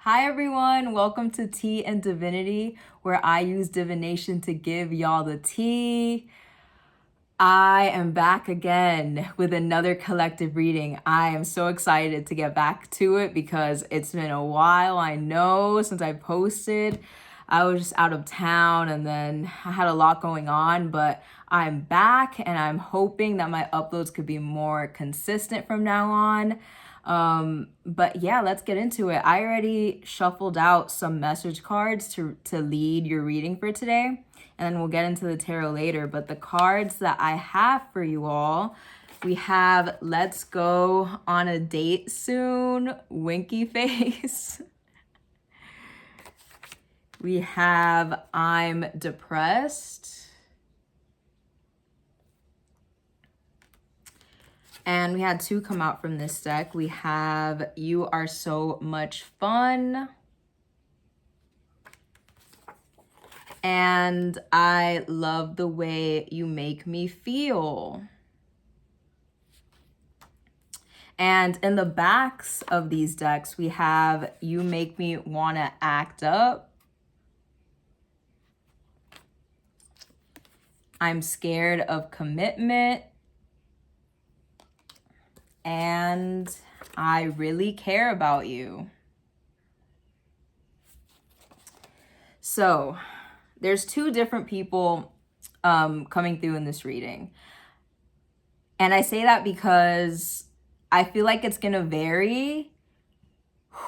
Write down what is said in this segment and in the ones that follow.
Hi everyone, welcome to Tea and Divinity, where I use divination to give y'all the tea. I am back again with another collective reading. I am so excited to get back to it because it's been a while, I know, since I posted. I was just out of town and then I had a lot going on, but I'm back and I'm hoping that my uploads could be more consistent from now on. But yeah, let's get into it. I already shuffled out some message cards to lead your reading for today, and then we'll get into the tarot later. But the cards that I have for you all, we have Let's Go on a Date Soon, Winky Face. We have I'm Depressed. And we had two come out from this deck. We have You Are So Much Fun. And I Love the Way You Make Me Feel. And in the backs of these decks, we have You Make Me Wanna Act Up. I'm Scared of Commitment. And I Really Care About You. So there's two different people coming through in this reading. And I say that because I feel like it's going to vary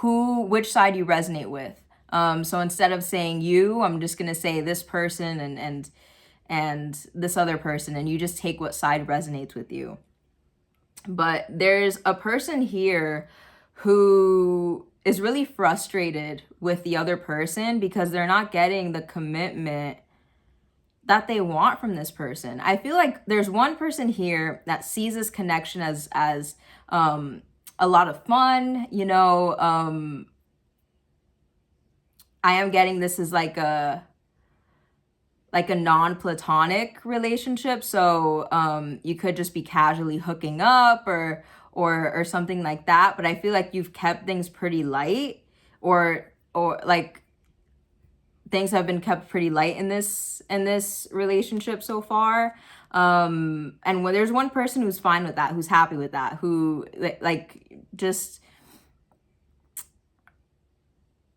which side you resonate with. So instead of saying you, I'm just going to say this person and this other person, and you just take what side resonates with you. But there's a person here who is really frustrated with the other person because they're not getting the commitment that they want from this person. I feel like there's one person here that sees this connection as a lot of fun. You know, I am getting this as like a non-platonic relationship. So you could just be casually hooking up or something like that. But I feel like you've kept things pretty light, or like things have been kept pretty light in this relationship so far. And when there's one person who's fine with that, who's happy with that, who like just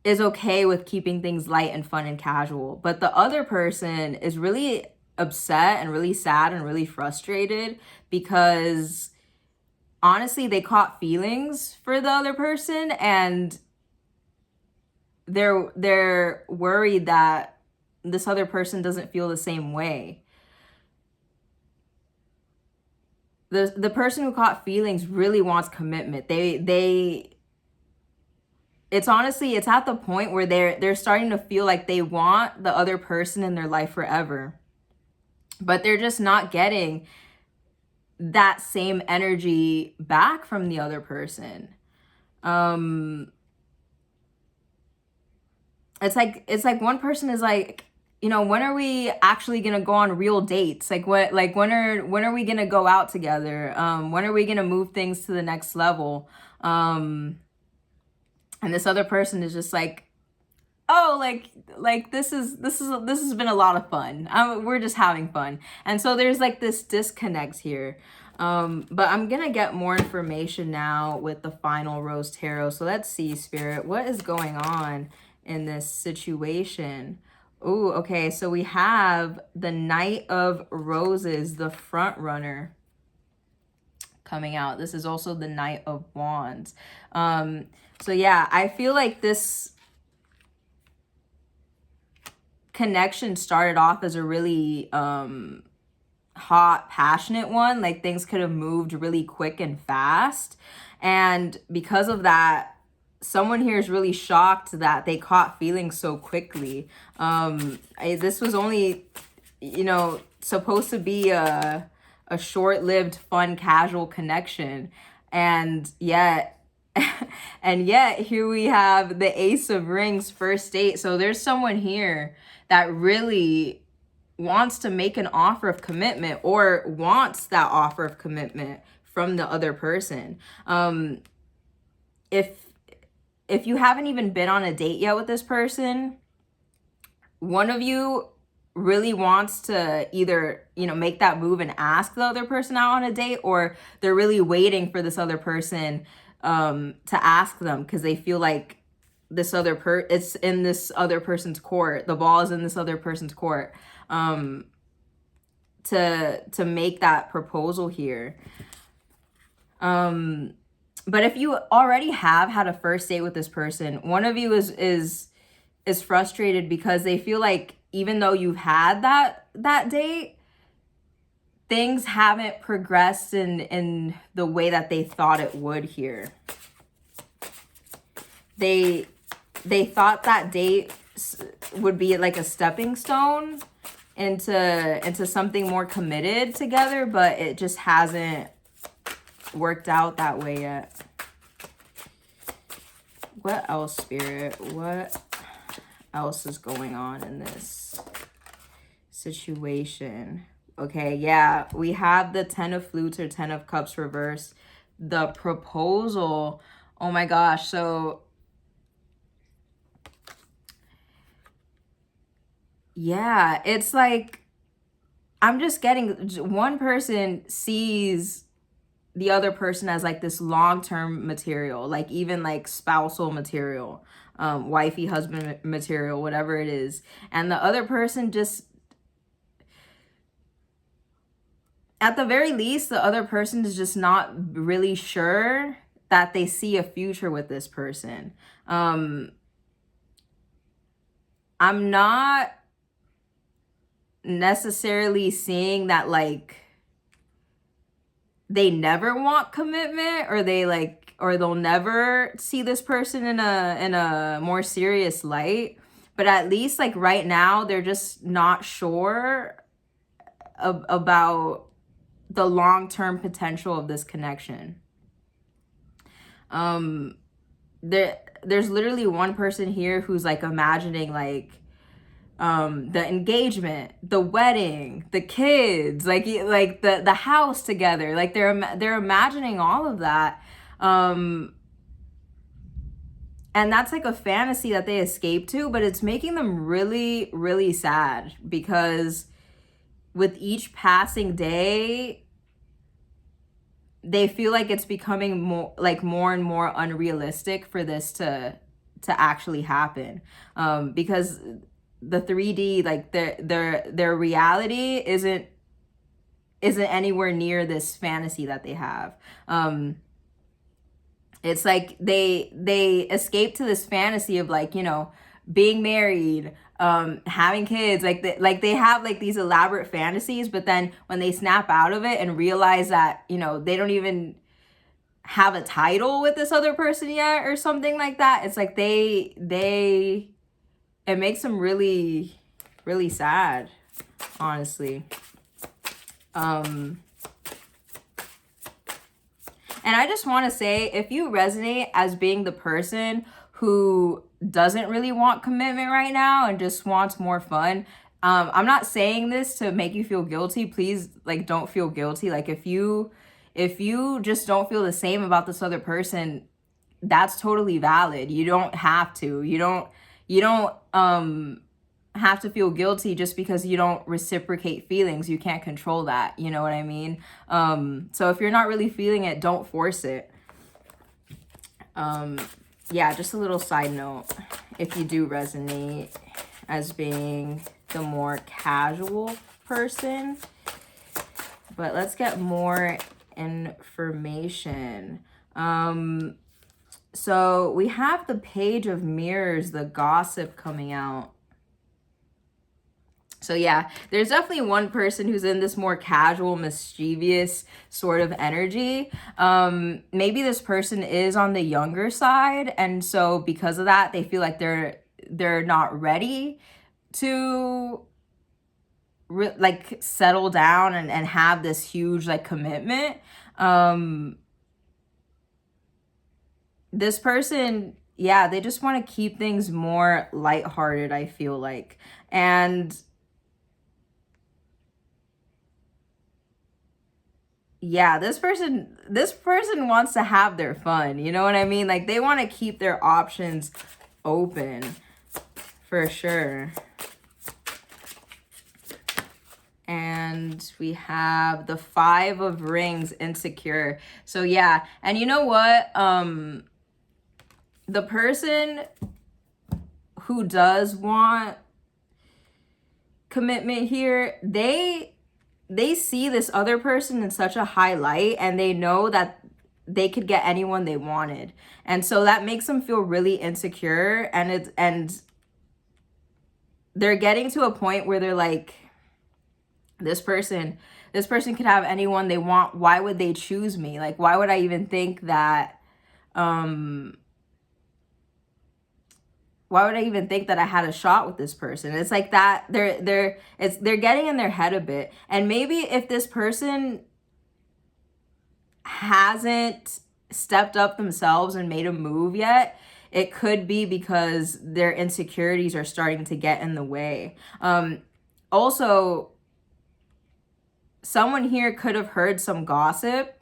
is okay with keeping things light and fun and casual. But the other person is really upset and really sad and really frustrated because honestly, they caught feelings for the other person, and they're worried that this other person doesn't feel the same way. The person who caught feelings really wants commitment. It's at the point where they're starting to feel like they want the other person in their life forever. But they're just not getting that same energy back from the other person. It's like one person is like, you know, when are we actually gonna go on real dates? Like when are we gonna go out together? When are we gonna move things to the next level? And this other person is just like, oh, like this has been a lot of fun. We're just having fun. And so there's like this disconnect here. But I'm gonna get more information now with the final Rose Tarot. So let's see, Spirit, what is going on in this situation? Oh, okay. So we have the Knight of Roses, the front runner, coming out. This is also the Knight of Wands. So yeah, I feel like this connection started off as a really hot, passionate one. Like things could have moved really quick and fast. And because of that, someone here is really shocked that they caught feelings so quickly. This was only, you know, supposed to be a short-lived, fun, casual connection. And yet here we have the Ace of Rings, first date. So there's someone here that really wants to make an offer of commitment, or wants that offer of commitment from the other person. If if you haven't even been on a date yet with this person, one of you really wants to either, make that move and ask the other person out on a date, or they're really waiting for this other person to ask them, because they feel like it's in this other person's court. The ball is in this other person's court to make that proposal here. But if you already have had a first date with this person, one of you is frustrated because they feel like even though you've had that date, things haven't progressed in the way that they thought it would here. They thought that date would be like a stepping stone into something more committed together, but it just hasn't worked out that way yet. What else, Spirit? What else is going on in this situation? Okay, yeah, we have the 10 of Flutes or 10 of Cups reverse. The proposal. Oh my gosh. So yeah, it's like, I'm just getting, one person sees the other person as like this long-term material, like even like spousal material, wifey, husband material, whatever it is. And the other person just, at the very least, the other person is just not really sure that they see a future with this person. I'm not necessarily seeing that like they never want commitment, or they'll never see this person in a more serious light. But at least like right now, they're just not sure about the long-term potential of this connection. There's literally one person here who's like imagining like the engagement, the wedding, the kids, like the house together. Like they're imagining all of that. And that's like a fantasy that they escape to, but it's making them really, really sad, because with each passing day, they feel like it's becoming more and more unrealistic for this to actually happen. Because the 3D, like their reality isn't anywhere near this fantasy that they have. It's like they escape to this fantasy of like, being married, having kids, like they have like these elaborate fantasies, but then when they snap out of it and realize that, they don't even have a title with this other person yet or something like that, it's like it makes them really, really sad, honestly. And I just want to say, if you resonate as being the person who doesn't really want commitment right now and just wants more fun, I'm not saying this to make you feel guilty. Please, like, don't feel guilty. Like, if you just don't feel the same about this other person, that's totally valid. You don't have to. You don't have to feel guilty just because you don't reciprocate feelings. You can't control that. You know what I mean? So if you're not really feeling it, don't force it. Yeah, just a little side note, if you do resonate as being the more casual person. But let's get more information. So we have the Page of Mirrors, the gossip coming out. So yeah, there's definitely one person who's in this more casual, mischievous sort of energy. Maybe this person is on the younger side, and so because of that, they feel like they're not ready to like settle down and have this huge like commitment. This person, yeah, they just want to keep things more lighthearted, I feel like. And yeah, this person wants to have their fun. You know what I mean? Like, they want to keep their options open for sure. And we have the 5 of Rings, insecure. So yeah, and you know what? The person who does want commitment here, they see this other person in such a high light, and they know that they could get anyone they wanted. And so that makes them feel really insecure, and they're getting to a point where they're like, this person could have anyone they want. Why would they choose me? Like, why would I even think that why would I even think that I had a shot with this person? It's like that they're getting in their head a bit. And maybe if this person hasn't stepped up themselves and made a move yet, it could be because their insecurities are starting to get in the way. Also, someone here could have heard some gossip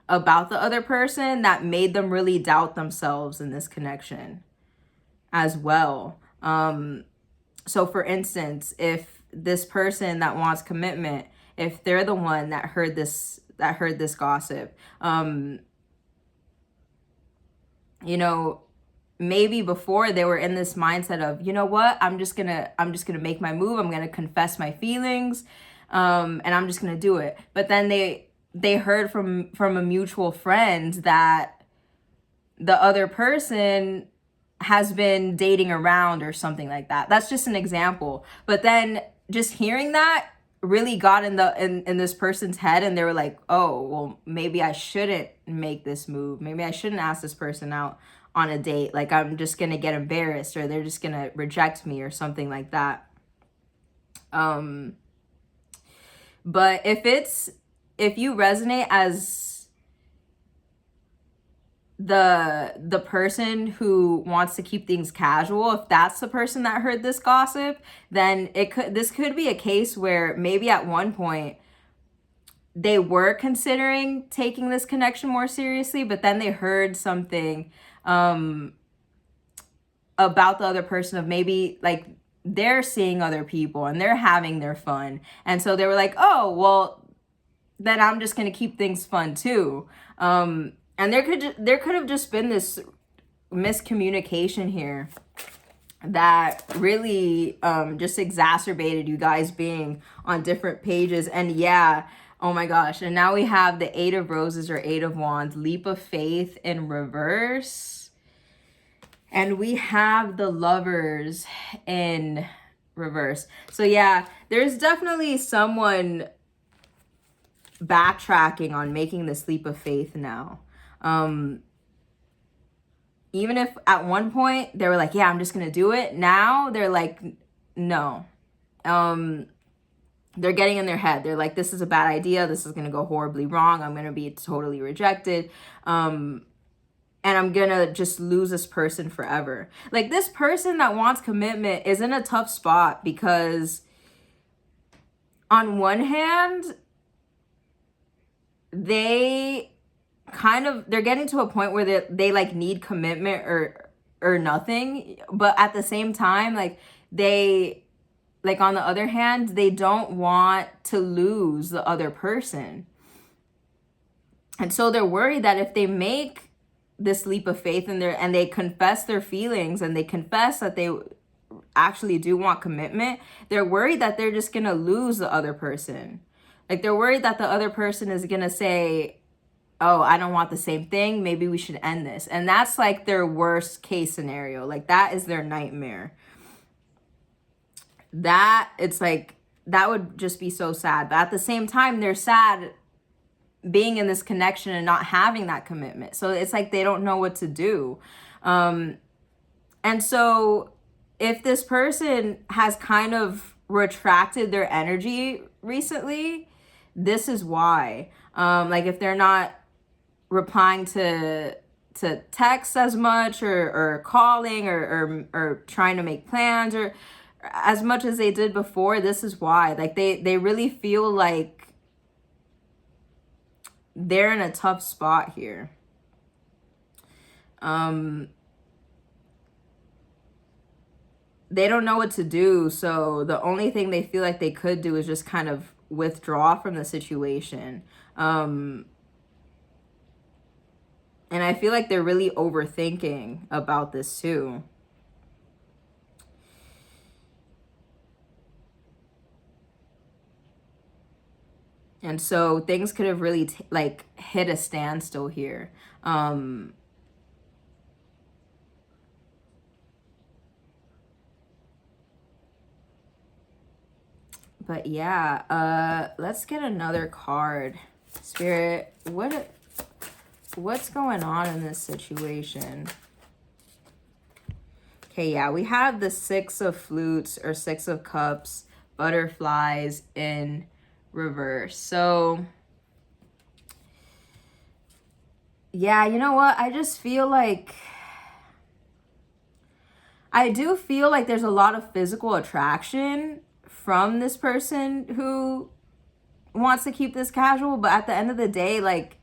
about the other person that made them really doubt themselves in this connection as well. So for instance, if this person that wants commitment, if they're the one that heard this gossip, you know, maybe before they were in this mindset of, you know what, I'm just gonna make my move, I'm gonna confess my feelings, and I'm just gonna do it. But then they heard from a mutual friend that the other person has been dating around or something like that. That's just an example. But then just hearing that really got in this person's head, and they were like, oh, well, maybe I shouldn't make this move. Maybe I shouldn't ask this person out on a date. Like, I'm just gonna get embarrassed, or they're just gonna reject me or something like that. But if you resonate as the person who wants to keep things casual, if that's the person that heard this gossip, then this could be a case where maybe at one point they were considering taking this connection more seriously, but then they heard something about the other person, of maybe like they're seeing other people and they're having their fun, and so they were like, oh, well, then I'm just gonna keep things fun too. And there could have just been this miscommunication here that really just exacerbated you guys being on different pages. And yeah, oh my gosh. And now we have the 8 of Roses or 8 of Wands, leap of faith in reverse. And we have the Lovers in reverse. So yeah, there's definitely someone backtracking on making this leap of faith now. Even if at one point they were like, yeah, I'm just gonna do it, now they're like, no. They're getting in their head. They're like, this is a bad idea, this is gonna go horribly wrong, I'm gonna be totally rejected, and I'm gonna just lose this person forever. Like, this person that wants commitment is in a tough spot, because on one hand, they're getting to a point where they like need commitment or nothing. But at the same time, like, on the other hand, they don't want to lose the other person. And so they're worried that if they make this leap of faith and they confess their feelings, and they confess that they actually do want commitment, they're worried that they're just gonna lose the other person. Like, they're worried that the other person is gonna say, oh, I don't want the same thing, maybe we should end this. And that's like their worst case scenario. Like, that is their nightmare. It's like, that would just be so sad. But at the same time, they're sad being in this connection and not having that commitment. So it's like they don't know what to do. And so if this person has kind of retracted their energy recently, this is why. Like, if they're not replying to texts as much, or calling, or trying to make plans, or as much as they did before, this is why. Like, they really feel like they're in a tough spot here. They don't know what to do, so the only thing they feel like they could do is just kind of withdraw from the situation. And I feel like they're really overthinking about this too. And so things could have really like hit a standstill here. But yeah, let's get another card. Spirit, what's going on in this situation? Okay, yeah, we have the Six of Flutes or Six of Cups, butterflies in reverse. So yeah, you know what? I just feel like I do feel like there's a lot of physical attraction from this person who wants to keep this casual, but at the end of the day, like,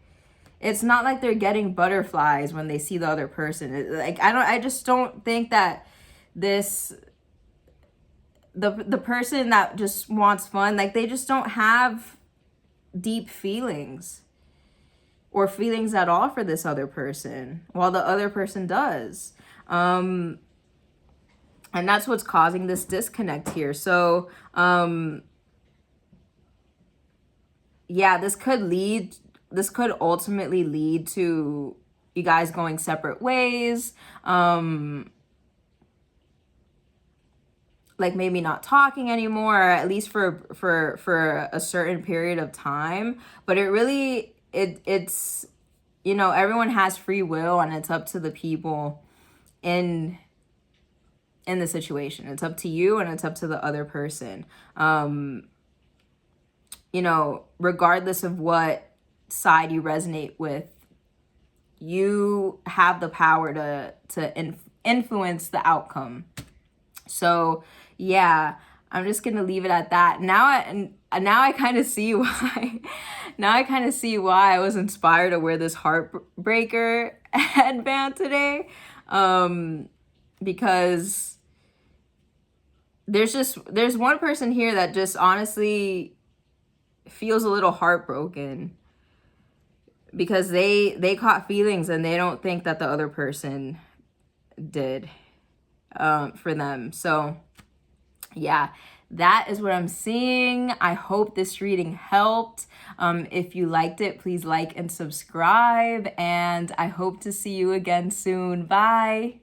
it's not like they're getting butterflies when they see the other person. Like, I just don't think that the person that just wants fun, like, they just don't have deep feelings or feelings at all for this other person, while the other person does. And that's what's causing this disconnect here. So, yeah, this could ultimately lead to you guys going separate ways. Like maybe not talking anymore, or at least for a certain period of time. But it's, you know, everyone has free will, and it's up to the people in the situation. It's up to you, and it's up to the other person. You know, regardless of what side you resonate with, you have the power to influence the outcome. So yeah, I'm just gonna leave it at that. Now I kind of see why. Now I kind of see why I was inspired to wear this heartbreaker headband today, because there's one person here that just honestly feels a little heartbroken because they caught feelings and they don't think that the other person did for them. So yeah, that is what I'm seeing. I hope this reading helped. If you liked it, please like and subscribe, and I hope to see you again soon. Bye.